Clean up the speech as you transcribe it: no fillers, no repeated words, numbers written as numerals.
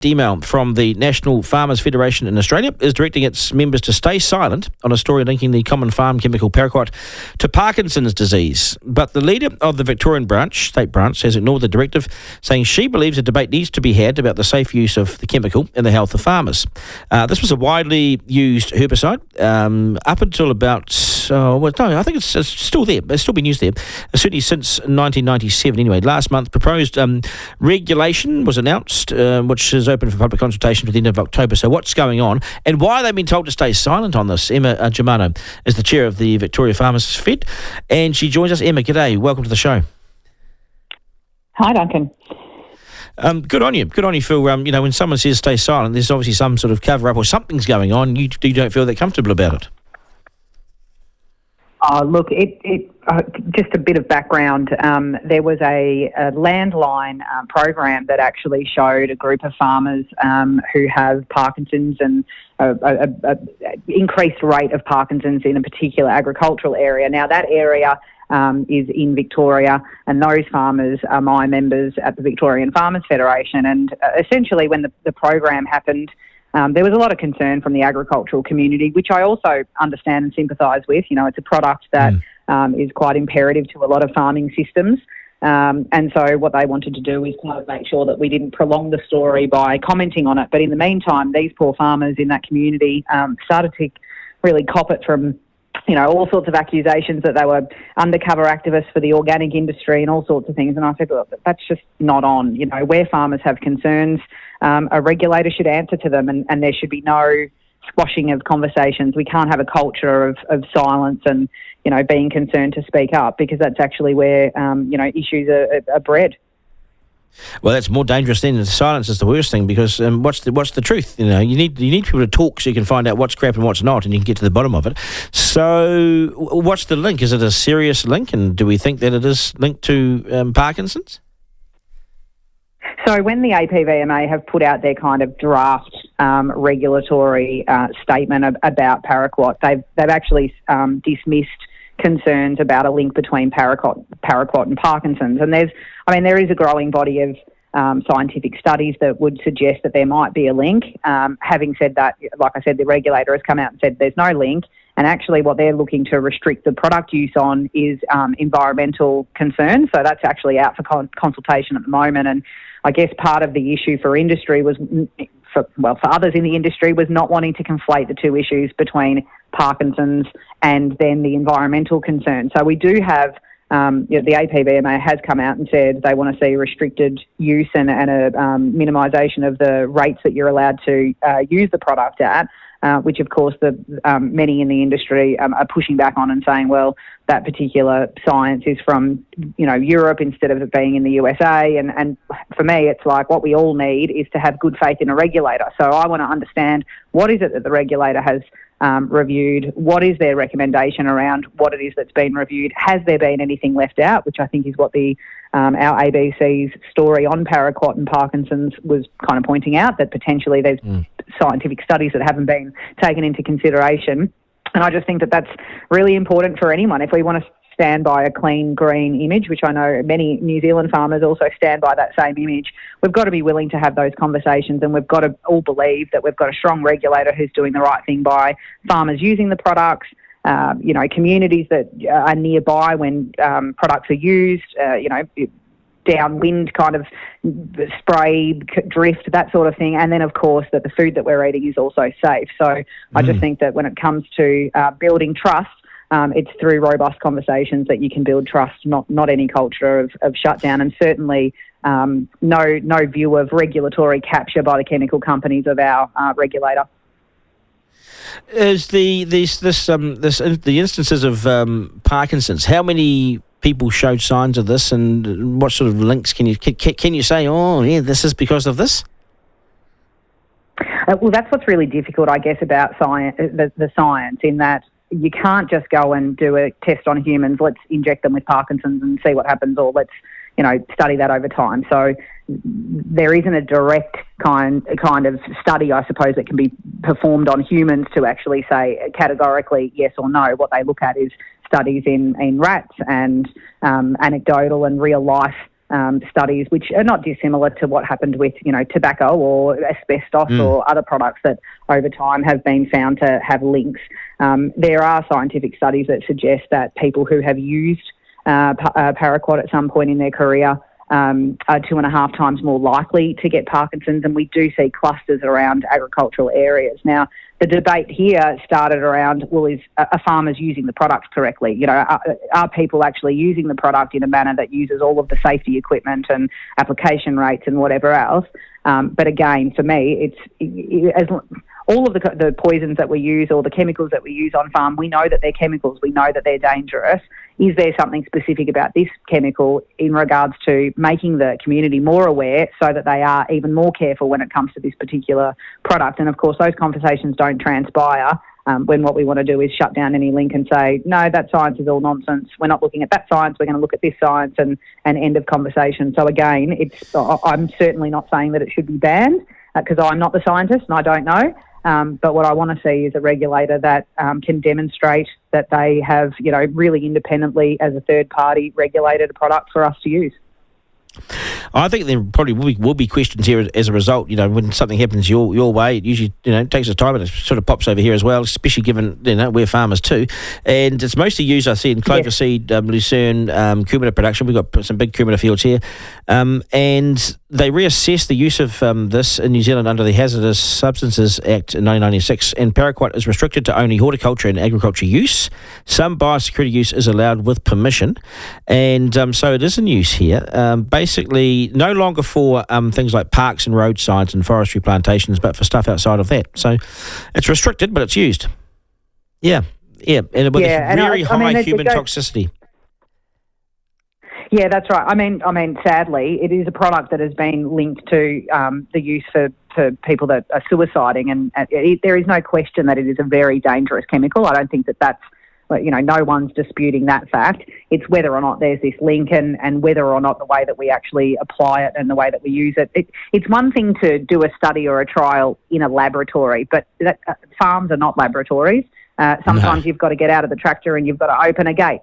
email from the National Farmers Federation in Australia is directing its members to stay silent on a story linking the common farm chemical Paraquat to Parkinson's disease. But the leader of the Victorian state branch, has ignored the directive, saying she believes a debate needs to be had about the safe use of the chemical in the health of farmers. This was a widely used herbicide up until about, I think it's still there. It's still been used there, certainly since 1997 anyway. Last month, proposed regulation was announced, which is open for public consultation to the end of October. So what's going on and why they've been told to stay silent on this? Emma Germano is the chair of the Victoria Farmers Fed, and she joins us. Emma, g'day. Welcome to the show. Hi, Duncan. Good on you, Phil. When someone says stay silent, there's obviously some sort of cover-up or something's going on. You don't feel that comfortable about it. Look, just a bit of background. There was a landline program that actually showed a group of farmers who have Parkinson's and an increased rate of Parkinson's in a particular agricultural area. Now, that area is in Victoria, and those farmers are my members at the Victorian Farmers Federation. And essentially, when the program happened, there was a lot of concern from the agricultural community, which I also understand and sympathise with. It's a product that is quite imperative to a lot of farming systems. And so what they wanted to do is kind of make sure that we didn't prolong the story by commenting on it. But in the meantime, these poor farmers in that community started to really cop it from all sorts of accusations that they were undercover activists for the organic industry and all sorts of things. And I said, look, that's just not on. Where farmers have concerns, a regulator should answer to them, and there should be no squashing of conversations. We can't have a culture of silence and, being concerned to speak up, because that's actually where, issues are bred. Well, that's more dangerous than silence is the worst thing, because what's the truth? You need people to talk so you can find out what's crap and what's not, and you can get to the bottom of it. So, what's the link? Is it a serious link, and do we think that it is linked to Parkinson's? So, when the APVMA have put out their kind of draft regulatory statement about Paraquat, they've actually dismissed concerns about a link between Paraquat and Parkinson's. And there is a growing body of scientific studies that would suggest that there might be a link. Having said that, like I said, the regulator has come out and said there's no link. And actually what they're looking to restrict the product use on is environmental concerns. So that's actually out for consultation at the moment. And I guess part of the issue for industry was, for others in the industry, was not wanting to conflate the two issues between Parkinson's and then the environmental concerns. So we do have, the APVMA has come out and said they want to see restricted use and a minimisation of the rates that you're allowed to use the product at, which of course many in the industry are pushing back on and saying, well, that particular science is from Europe instead of it being in the USA. And for me, it's like what we all need is to have good faith in a regulator. So I want to understand, what is it that the regulator has reviewed? What is their recommendation around what it is that's been reviewed? Has there been anything left out? Which I think is what our ABC's story on Paraquat and Parkinson's was kind of pointing out, that potentially there's scientific studies that haven't been taken into consideration. And I just think that that's really important for anyone. If we want to stand by a clean, green image, which I know many New Zealand farmers also stand by that same image, we've got to be willing to have those conversations, and we've got to all believe that we've got a strong regulator who's doing the right thing by farmers using the products, communities that are nearby when products are used, downwind kind of spray, drift, that sort of thing. And then, of course, that the food that we're eating is also safe. So I just think that when it comes to building trust, it's through robust conversations that you can build trust, not any culture of shutdown, and certainly no view of regulatory capture by the chemical companies of our regulator. Is the instances of Parkinson's, how many people showed signs of this, and what sort of links can you say, oh yeah, this is because of this? Well, that's what's really difficult, I guess, about science, the science, in that you can't just go and do a test on humans, let's inject them with Parkinson's and see what happens, or let's study that over time. So there isn't a direct kind of study, I suppose, that can be performed on humans to actually say categorically yes or no. What they look at is studies in rats and anecdotal and real life studies, which are not dissimilar to what happened with, tobacco or asbestos or other products that over time have been found to have links. There are scientific studies that suggest that people who have used Paraquat at some point in their career are 2.5 times more likely to get Parkinson's, and we do see clusters around agricultural areas. Now, the debate here started around, are farmers using the product correctly? Are people actually using the product in a manner that uses all of the safety equipment and application rates and whatever else? But again, for me, all of the poisons that we use or the chemicals that we use on farm, we know that they're chemicals. We know that they're dangerous. Is there something specific about this chemical in regards to making the community more aware so that they are even more careful when it comes to this particular product? And, of course, those conversations don't transpire when what we want to do is shut down any link and say, no, that science is all nonsense. We're not looking at that science. We're going to look at this science and end of conversation. So, again, I'm certainly not saying that it should be banned because I'm not the scientist and I don't know. But what I want to see is a regulator that can demonstrate that they have, really independently as a third party regulated a product for us to use. I think there probably will be questions here as a result. When something happens your way, it usually takes its time, and it sort of pops over here as well, especially given we're farmers too, and it's mostly used, I see, in clover seed, lucerne, cumina production. We've got some big cumina fields here, and they reassessed the use of this in New Zealand under the Hazardous Substances Act in 1996, and Paraquat is restricted to only horticulture and agriculture use. Some biosecurity use is allowed with permission, and so it is in use here. Basically, no longer for things like parks and road signs and forestry plantations, but for stuff outside of that. So it's restricted, but it's used. Yeah, and with very high human toxicity. Yeah, that's right. I mean, sadly, it is a product that has been linked to the use for people that are suiciding, and there is no question that it is a very dangerous chemical. I don't think that's, no one's disputing that fact. It's whether or not there's this link and whether or not the way that we actually apply it and the way that we use it. It's one thing to do a study or a trial in a laboratory, but farms are not laboratories. Sometimes you've got to get out of the tractor and you've got to open a gate